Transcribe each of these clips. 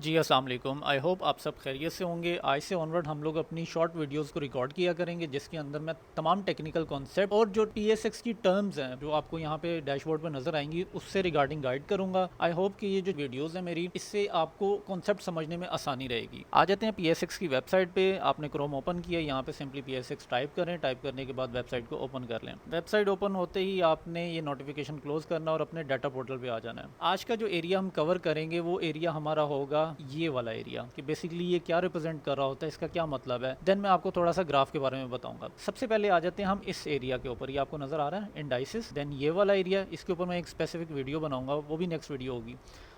जी अस्सलाम वालेकुम। I hope आप सब खैरियत से होंगे। आज से ऑनवर्ड हम लोग अपनी शॉर्ट वीडियोस को रिकॉर्ड किया करेंगे, जिसके अंदर मैं तमाम टेक्निकल कॉन्सेप्ट और जो TSX की टर्म्स हैं जो आपको यहाँ पे डैशबोर्ड पे नज़र आएंगी उससे रिगार्डिंग गाइड करूँगा। आई होप कि ये जो वीडियोज़ हैं मेरी, इससे आपको कॉन्सेप्ट समझने में आसानी रहेगी। आ जाते हैं PSX की वेबसाइट पर। आपने क्रोम ओपन किया, यहाँ पे सिंपली PSX टाइप करें। टाइप करने के बाद वेबसाइट को ओपन कर लें। वेबसाइट ओपन होते ही आपने ये नोटिफिकेशन क्लोज करना और अपने डाटा पोर्टल पे आ जाना है। आज का जो एरिया हम कवर करेंगे वो एरिया हमारा होगा ये वाला एरिया, कि बेसिकली ये क्या रिप्रेजेंट कर रहा होता है, इसका क्या मतलब है। देन मैं आपको थोड़ा सा ग्राफ के बारे में बताऊंगा। सबसे पहले आ जाते हैं हम इस एरिया के ऊपर। ये आपको नजर आ रहा है इंडाइसिस। देन ये वाला एरिया, इसके ऊपर मैं एक स्पेसिफिक वीडियो बनाऊंगा, वो भी नेक्स्ट वीडियो होगी।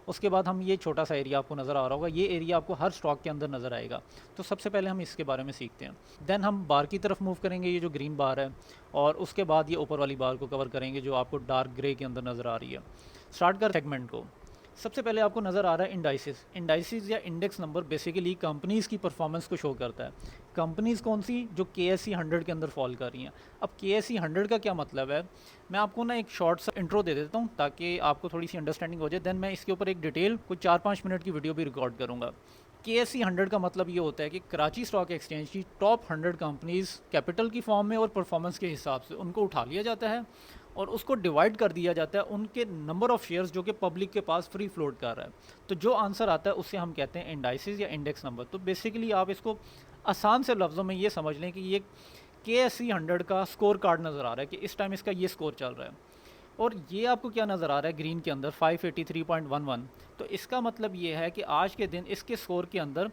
उसके बाद हम ये छोटा सा एरिया आपको नज़र आ रहा होगा, ये एरिया आपको हर स्टॉक के अंदर नज़र आएगा। तो सबसे पहले हम इसके बारे में सीखते हैं। देन हम बार की तरफ मूव करेंगे, ये जो ग्रीन बार है, और उसके बाद ये ऊपर वाली बार को कवर करेंगे जो आपको डार्क ग्रे के अंदर नज़र आ रही है। स्टार्ट कर सेगमेंट को। सबसे पहले आपको नज़र आ रहा है इंडाइसिस। इंडाइसिस या इंडेक्स नंबर बेसिकली कंपनीज़ की परफॉर्मेंस को शो करता है। कंपनीज़ कौन सी? जो KSE 100 के अंदर फॉल कर रही हैं। अब KSE 100 का क्या मतलब है, मैं आपको ना एक शॉर्ट सा इंट्रो दे देता हूँ ताकि आपको थोड़ी सी अंडरस्टैंडिंग हो जाए। देन मैं इसके ऊपर एक डिटेल कुछ 4-5 मिनट की वीडियो भी रिकॉर्ड करूँगा। KSE 100 का मतलब ये होता है कि कराची स्टॉक एक्सचेंज की टॉप 100 कंपनीज़ कैपिटल की फॉर्म में और परफॉर्मेंस के हिसाब से उनको उठा लिया जाता है और उसको डिवाइड कर दिया जाता है उनके नंबर ऑफ़ शेयर्स जो कि पब्लिक के पास फ्री फ्लोट कर रहा है। तो जो आंसर आता है उससे हम कहते हैं इंडाइसिस या इंडेक्स नंबर। तो बेसिकली आप इसको आसान से लफ्ज़ों में ये समझ लें कि ये KSE 100 का स्कोर कार्ड नज़र आ रहा है कि इस टाइम इसका ये स्कोर चल रहा है। और ये आपको क्या नज़र आ रहा है ग्रीन के अंदर 583.11। तो इसका मतलब ये है कि आज के दिन इसके स्कोर के अंदर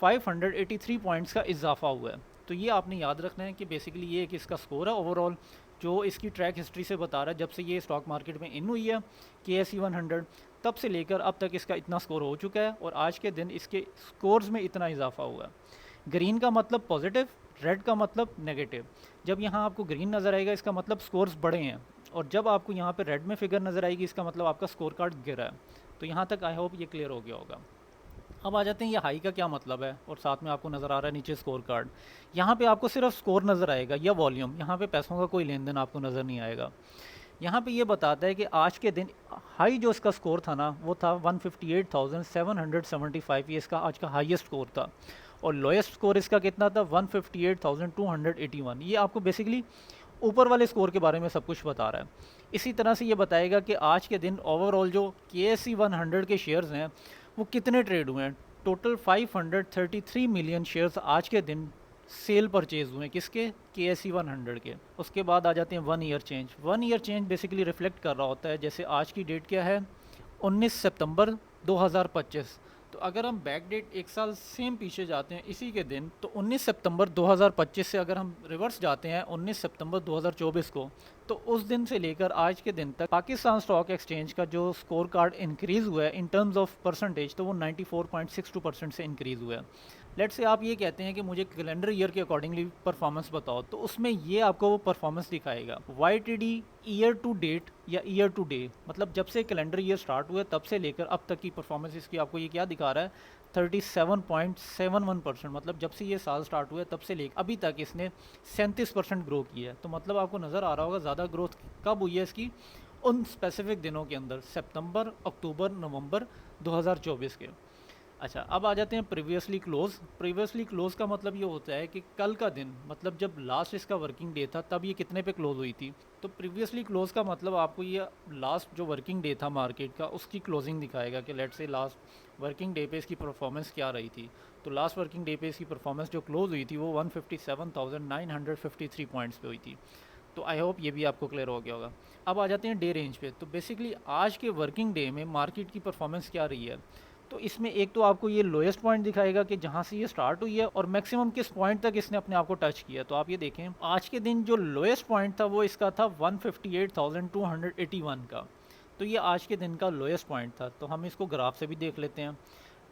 583 पॉइंट्स का इजाफा हुआ है। तो ये आपने याद रखना है कि बेसिकली ये एक इसका स्कोर है ओवरऑल, जो इसकी ट्रैक हिस्ट्री से बता रहा है जब से ये स्टॉक मार्केट में इन हुई है KSE 100, तब से लेकर अब तक इसका इतना स्कोर हो चुका है और आज के दिन इसके स्कोर्स में इतना इजाफा हुआ है। ग्रीन का मतलब पॉजिटिव, रेड का मतलब नेगेटिव। जब यहाँ आपको ग्रीन नज़र आएगा इसका मतलब स्कोर्स बढ़े हैं, और जब आपको यहाँ पे रेड में फिगर नज़र आएगी इसका मतलब आपका स्कोर कार्ड गिरा है। तो यहाँ तक आई होप ये क्लियर हो गया होगा। अब आ जाते हैं ये हाई का क्या मतलब है, और साथ में आपको नज़र आ रहा है नीचे स्कोर कार्ड। यहाँ पे आपको सिर्फ स्कोर नज़र आएगा या वॉल्यूम, यहाँ पे पैसों का कोई लेन देन आपको नज़र नहीं आएगा। यहाँ पे ये बताता है कि आज के दिन हाई जो इसका स्कोर था ना वो था 158,775। ये इसका आज का हाईएस्ट स्कोर था, और लोएस्ट स्कोर इसका कितना था 158,281। ये आपको बेसिकली ऊपर वाले स्कोर के बारे में सब कुछ बता रहा है। इसी तरह से ये बताएगा कि आज के दिन ओवरऑल जो KSE 100 के शेयर्स हैं वो कितने ट्रेड हुए हैं। टोटल 533 मिलियन शेयर्स आज के दिन सेल परचेज हुए हैं, किसके? KSE 100 के। उसके बाद आ जाते हैं 1 year change. 1 year change basically reflect कर रहा होता है, जैसे आज की डेट क्या है 19 सितंबर 2025। तो अगर हम बैक डेट एक साल सेम पीछे जाते हैं इसी के दिन, तो 19 सितंबर 2025 से अगर हम रिवर्स जाते हैं 19 सितंबर 2024 को, तो उस दिन से लेकर आज के दिन तक पाकिस्तान स्टॉक एक्सचेंज का जो स्कोर कार्ड इंक्रीज़ हुआ है इन टर्म्स ऑफ परसेंटेज, तो वो 94.62% से इंक्रीज़ हुआ है। लेट्स से आप ये कहते हैं कि मुझे कैलेंडर ईयर के अकॉर्डिंगली परफॉर्मेंस बताओ, तो उसमें ये आपको वो परफॉर्मेंस दिखाएगा। YTD ईयर टू डेट या ईयर टू डे, मतलब जब से कैलेंडर ईयर स्टार्ट हुआ तब से लेकर अब तक की परफॉर्मेंस इसकी आपको ये क्या दिखा रहा है 37.71%। मतलब जब से ये साल स्टार्ट हुआ है तब से लेकर अभी तक इसने 37% ग्रो किया है। तो मतलब आपको नज़र आ रहा होगा ज़्यादा ग्रोथ कब हुई है इसकी, उन स्पेसिफिक दिनों के अंदर, सितंबर, अक्टूबर, नवंबर 2024 के। अच्छा, अब आ जाते हैं प्रीवियसली क्लोज। प्रीवियसली क्लोज का मतलब ये होता है कि कल का दिन, मतलब जब लास्ट इसका वर्किंग डे था तब ये कितने पे क्लोज हुई थी। तो प्रीवियसली क्लोज का मतलब आपको ये लास्ट जो वर्किंग डे था मार्केट का उसकी क्लोजिंग दिखाएगा कि let's say last working day पे इसकी परफॉर्मेंस क्या रही थी। तो लास्ट वर्किंग डे पे इसकी परफॉर्मेंस जो क्लोज हुई थी वो 157,953 पॉइंट्स पे हुई थी। तो आई होप ये भी आपको क्लियर हो गया होगा। अब आ जाते हैं डे रेंज पे। तो बेसिकली आज के वर्किंग डे में मार्केट की परफॉर्मेंस क्या रही है। तो इसमें एक तो आपको ये लोएस्ट पॉइंट दिखाएगा कि जहाँ से ये स्टार्ट हुई है और मैक्सिमम किस पॉइंट तक इसने अपने आप को टच किया। तो आप ये देखें आज के दिन जो लोएस्ट पॉइंट था वो इसका था 158,281 का। तो ये आज के दिन का लोएस्ट पॉइंट था। तो हम इसको ग्राफ से भी देख लेते हैं।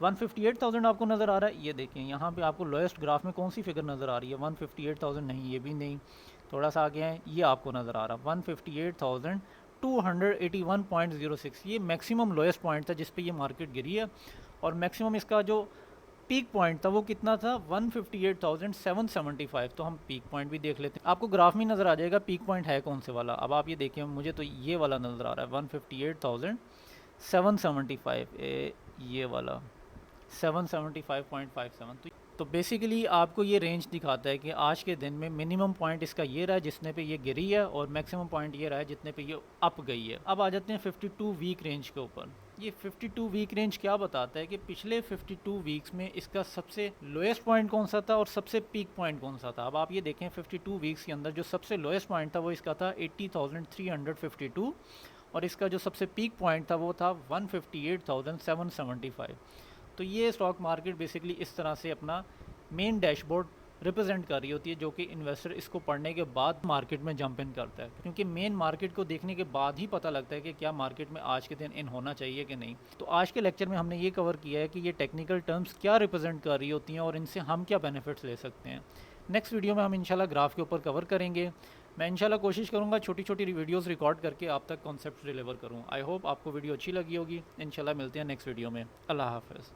158,000 आपको नज़र आ रहा है, ये देखें यहाँ पे आपको लोएस्ट ग्राफ में कौन सी फिगर नज़र आ रही है 158,000 नहीं, ये भी नहीं, थोड़ा सा आगे है, ये आपको नज़र आ रहा है 158,281.06। ये मैक्सिमम लोएस्ट पॉइंट था जिस पे ये मार्केट गिरी है, और मैक्सिमम इसका जो पीक पॉइंट था वो कितना था 158,775। तो हम पीक पॉइंट भी देख लेते हैं, आपको ग्राफ में नज़र आ जाएगा पीक पॉइंट है कौन से वाला। अब आप ये देखें, मुझे तो ये वाला नज़र आ रहा है 158,775, ये वाला 775.57। तो बेसिकली आपको ये रेंज दिखाता है कि आज के दिन में मिनिमम पॉइंट इसका ये रहा है जितने पे ये गिरी है, और मैक्सिमम पॉइंट ये रहा है जितने पे ये अप गई है। अब आ जाते हैं 52 वीक रेंज के ऊपर। ये 52 वीक रेंज क्या बताता है कि पिछले 52 वीक्स में इसका सबसे लोएस्ट पॉइंट कौन सा था और सबसे पीक पॉइंट कौन सा था। अब आप ये देखें 52 वीक्स के अंदर जो सबसे लोएस्ट पॉइंट था वो इसका था 80,352, और इसका जो सबसे पीक पॉइंट था वो था 158,775। तो ये स्टॉक मार्केट बेसिकली इस तरह से अपना मेन डैशबोर्ड रिप्रेजेंट कर रही होती है, जो कि इन्वेस्टर इसको पढ़ने के बाद मार्केट में जंप इन करता है, क्योंकि मेन मार्केट को देखने के बाद ही पता लगता है कि क्या मार्केट में आज के दिन इन होना चाहिए कि नहीं। तो आज के लेक्चर में हमने ये कवर किया है कि ये टेक्निकल टर्म्स क्या रिप्रेजेंट कर रही होती हैं और इनसे हम क्या बेनिफिट्स ले सकते हैं। नेक्स्ट वीडियो में हम इंशाल्लाह ग्राफ के ऊपर कवर करेंगे। मैं इंशाल्लाह कोशिश करूँगा छोटी छोटी वीडियोज़ रिकॉर्ड करके आप तक कॉन्सेप्ट डिलीवर करूँ। आई होप आपको वीडियो अच्छी लगी होगी। इंशाल्लाह मिलते हैं नेक्स्ट वीडियो में। अल्लाह हाफ़िज़।